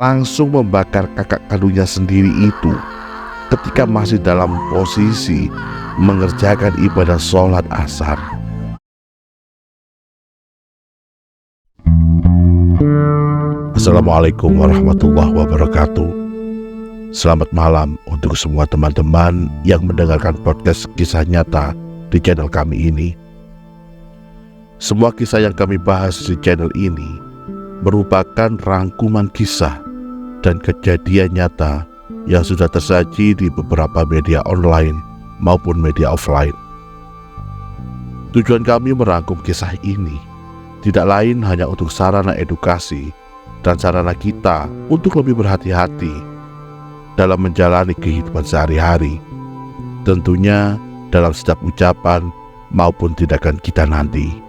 langsung membakar kakak kandungnya sendiri itu ketika masih dalam posisi mengerjakan ibadah sholat asar. Assalamualaikum warahmatullahi wabarakatuh. Selamat malam untuk semua teman-teman yang mendengarkan podcast kisah nyata di channel kami ini. Semua kisah yang kami bahas di channel ini merupakan rangkuman kisah dan kejadian nyata yang sudah tersaji di beberapa media online maupun media offline. Tujuan kami merangkum kisah ini tidak lain hanya untuk sarana edukasi dan sarana kita untuk lebih berhati-hati dalam menjalani kehidupan sehari-hari, tentunya dalam setiap ucapan maupun tindakan kita nanti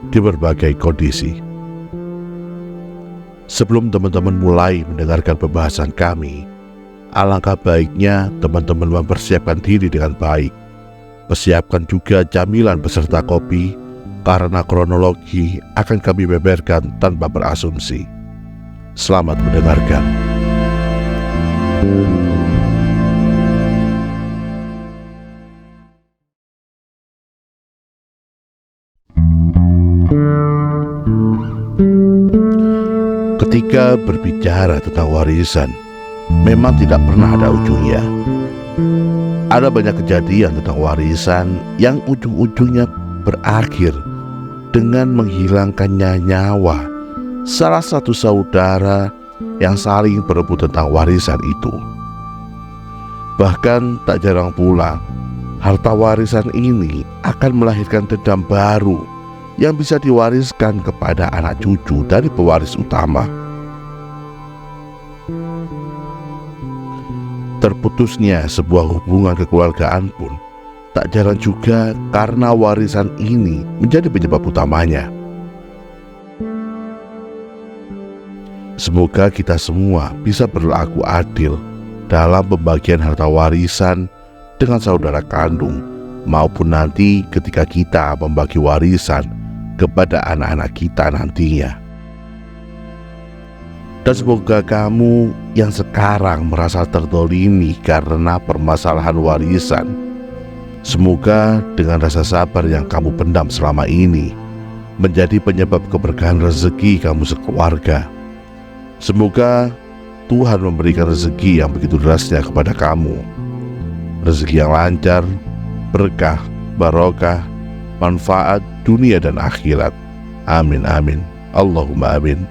di berbagai kondisi. Sebelum teman-teman mulai mendengarkan pembahasan kami, alangkah baiknya teman-teman mempersiapkan diri dengan baik. Persiapkan juga camilan beserta kopi, karena kronologi akan kami beberkan tanpa berasumsi. Selamat mendengarkan. Ketika berbicara tentang warisan, memang tidak pernah ada ujungnya. Ada banyak kejadian tentang warisan yang ujung-ujungnya berakhir dengan menghilangkannya nyawa salah satu saudara yang saling berebut tentang warisan itu. Bahkan tak jarang pula, harta warisan ini akan melahirkan dendam baru yang bisa diwariskan kepada anak cucu dari pewaris utama. Terputusnya sebuah hubungan kekeluargaan pun tak jarang juga karena warisan ini menjadi penyebab utamanya. Semoga kita semua bisa berlaku adil dalam pembagian harta warisan dengan saudara kandung, maupun nanti ketika kita membagi warisan kepada anak-anak kita nantinya. Dan semoga kamu yang sekarang merasa terzalimi karena permasalahan warisan, semoga dengan rasa sabar yang kamu pendam selama ini menjadi penyebab keberkahan rezeki kamu sekeluarga. Semoga Tuhan memberikan rezeki yang begitu derasnya kepada kamu, rezeki yang lancar, berkah, barokah, manfaat dunia dan akhirat. Amin amin, Allahumma amin.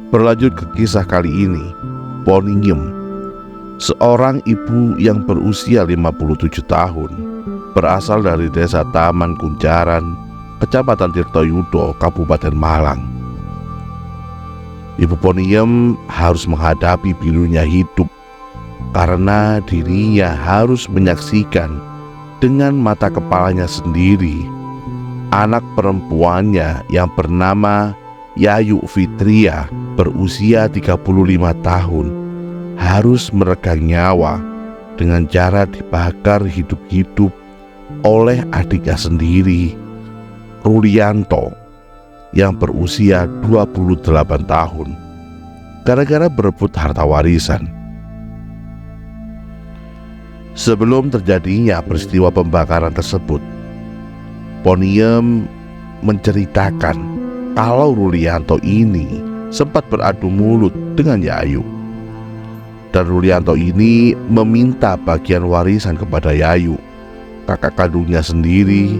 Berlanjut ke kisah kali ini, Poniem, seorang ibu yang berusia 57 tahun, berasal dari desa Taman Kuncaran, Kecamatan Tirtoyudo, Kabupaten Malang. Ibu Poniem harus menghadapi pilunya hidup karena dirinya harus menyaksikan dengan mata kepalanya sendiri anak perempuannya yang bernama Yayu Fitria berusia 35 tahun harus meregang nyawa dengan cara dibakar hidup-hidup oleh adiknya sendiri, Rulianto, yang berusia 28 tahun, gara-gara berebut harta warisan. Sebelum terjadinya peristiwa pembakaran tersebut, Poniem menceritakan kalau Rulianto ini sempat beradu mulut dengan Yayu. Dan Rulianto ini meminta bagian warisan kepada Yayu, kakak kandungnya sendiri,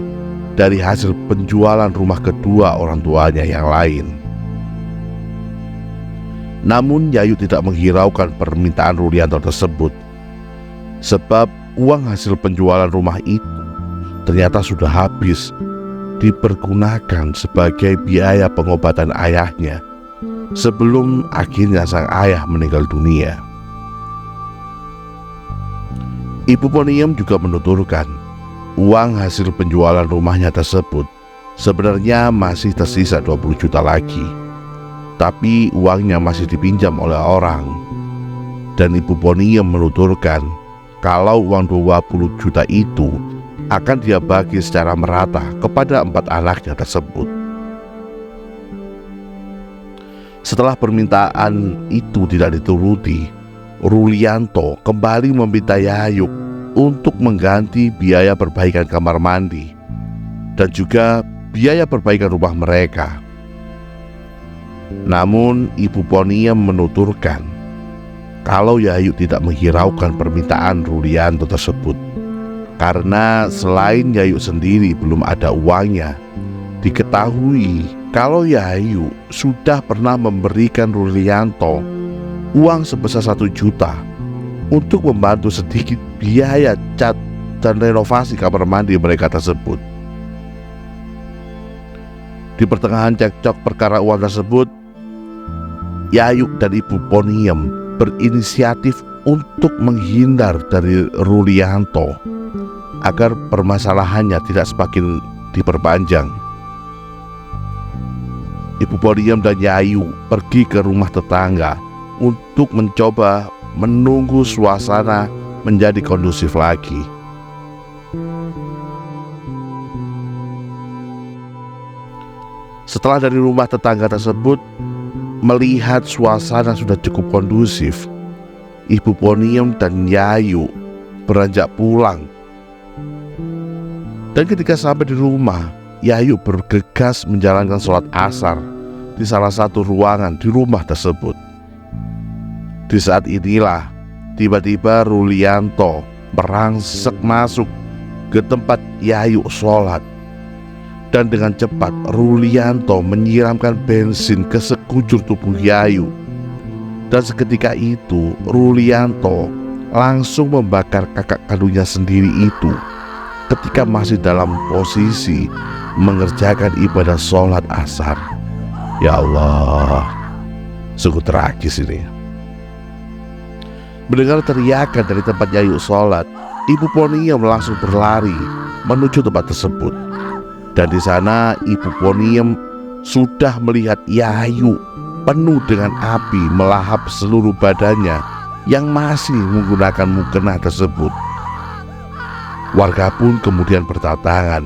dari hasil penjualan rumah kedua orang tuanya yang lain. Namun Yayu tidak menghiraukan permintaan Rulianto tersebut, sebab uang hasil penjualan rumah itu ternyata sudah habis dipergunakan sebagai biaya pengobatan ayahnya sebelum akhirnya sang ayah meninggal dunia. Ibu Poniem juga menuturkan uang hasil penjualan rumahnya tersebut sebenarnya masih tersisa 20 juta lagi, tapi uangnya masih dipinjam oleh orang. Dan Ibu Poniem menuturkan kalau uang 20 juta itu akan dia bagi secara merata kepada 4 anaknya tersebut. Setelah permintaan itu tidak dituruti, Rulianto kembali meminta Yayuk untuk mengganti biaya perbaikan kamar mandi dan juga biaya perbaikan rumah mereka. Namun Ibu Poniem menuturkan kalau Yayuk tidak menghiraukan permintaan Rulianto tersebut, karena selain Yayuk sendiri belum ada uangnya. Diketahui kalau Yayu sudah pernah memberikan Rulianto uang sebesar 1 juta untuk membantu sedikit biaya cat dan renovasi kamar mandi mereka tersebut. Di pertengahan cekcok perkara uang tersebut, Yayu dan Ibu Poniem berinisiatif untuk menghindar dari Rulianto agar permasalahannya tidak semakin diperpanjang. Ibu Poniem dan Yayu pergi ke rumah tetangga untuk mencoba menunggu suasana menjadi kondusif lagi. Setelah dari rumah tetangga tersebut melihat suasana sudah cukup kondusif, Ibu Poniem dan Yayu beranjak pulang. Dan ketika sampai di rumah, Yayu bergegas menjalankan sholat asar di salah satu ruangan di rumah tersebut. Di saat inilah tiba-tiba Rulianto merangsek masuk ke tempat Yayu sholat. Dan dengan cepat Rulianto menyiramkan bensin ke sekujur tubuh Yayu. Dan seketika itu Rulianto langsung membakar kakak kandungnya sendiri itu ketika masih dalam posisi mengerjakan ibadah sholat asar. Ya Allah, sungguh tragis ini. Mendengar teriakan dari tempat Yayu sholat, Ibu Poniem langsung berlari menuju tempat tersebut. Dan di sana Ibu Poniem sudah melihat Yayu penuh dengan api melahap seluruh badannya yang masih menggunakan mukena tersebut. Warga pun kemudian berdatangan,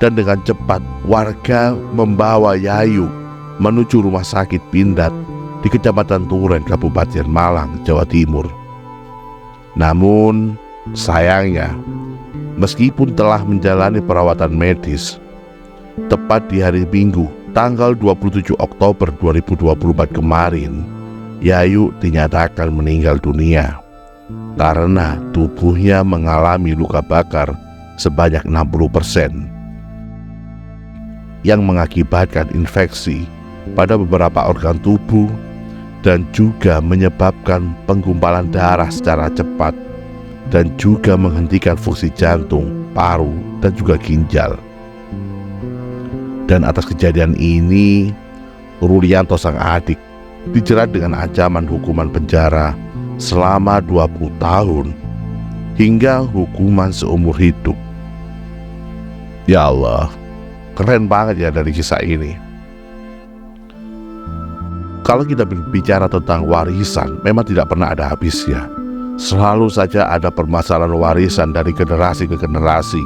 dan dengan cepat warga membawa Yayu menuju rumah sakit Pindad di Kecamatan Turen, Kabupaten Malang, Jawa Timur. Namun sayangnya, meskipun telah menjalani perawatan medis, tepat di hari Minggu tanggal 27 Oktober 2024 kemarin, Yayu dinyatakan meninggal dunia karena tubuhnya mengalami luka bakar sebanyak 60% yang mengakibatkan infeksi pada beberapa organ tubuh dan juga menyebabkan penggumpalan darah secara cepat dan juga menghentikan fungsi jantung, paru, dan juga ginjal. Dan atas kejadian ini, Rulianto sang adik dijerat dengan ancaman hukuman penjara selama 20 tahun hingga hukuman seumur hidup. Ya Allah, keren banget ya dari kisah ini. Kalau kita berbicara tentang warisan, memang tidak pernah ada habisnya. Selalu saja ada permasalahan warisan dari generasi ke generasi.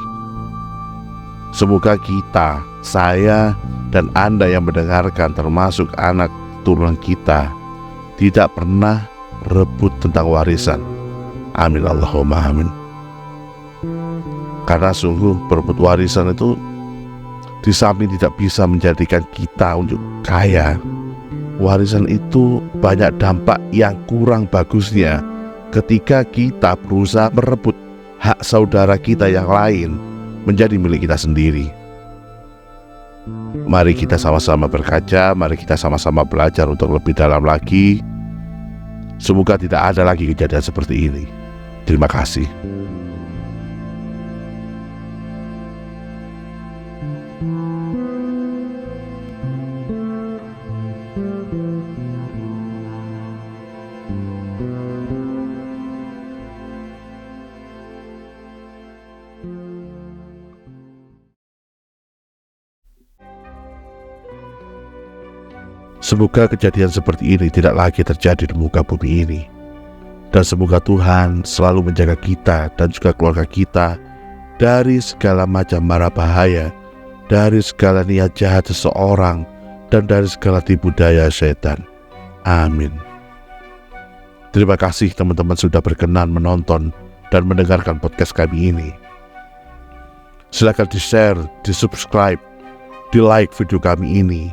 Semoga kita, saya, dan Anda yang mendengarkan, termasuk anak turunan kita, tidak pernah rebut tentang warisan. Amin Allahumma amin. Karena sungguh berebut warisan itu di samping tidak bisa menjadikan kita untuk kaya, warisan itu banyak dampak yang kurang bagusnya ketika kita berusaha merebut hak saudara kita yang lain menjadi milik kita sendiri. Mari kita sama-sama berkaca, mari kita sama-sama belajar untuk lebih dalam lagi. Semoga tidak ada lagi kejadian seperti ini. Terima kasih. Semoga kejadian seperti ini tidak lagi terjadi di muka bumi ini. Dan semoga Tuhan selalu menjaga kita dan juga keluarga kita dari segala macam mara bahaya, dari segala niat jahat seseorang, dan dari segala tipu daya setan. Amin. Terima kasih teman-teman sudah berkenan menonton dan mendengarkan podcast kami ini. Silakan di-share, di-subscribe, di-like video kami ini.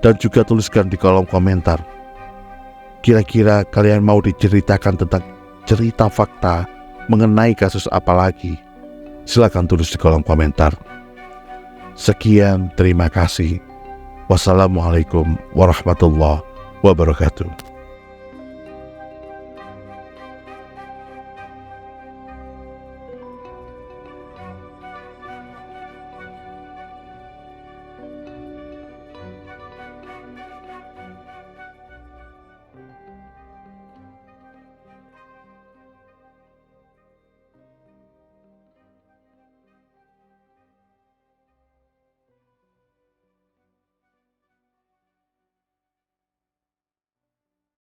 Dan juga tuliskan di kolom komentar. Kira-kira kalian mau diceritakan tentang cerita fakta mengenai kasus apa lagi? Silakan tulis di kolom komentar. Sekian, terima kasih. Wassalamualaikum warahmatullahi wabarakatuh.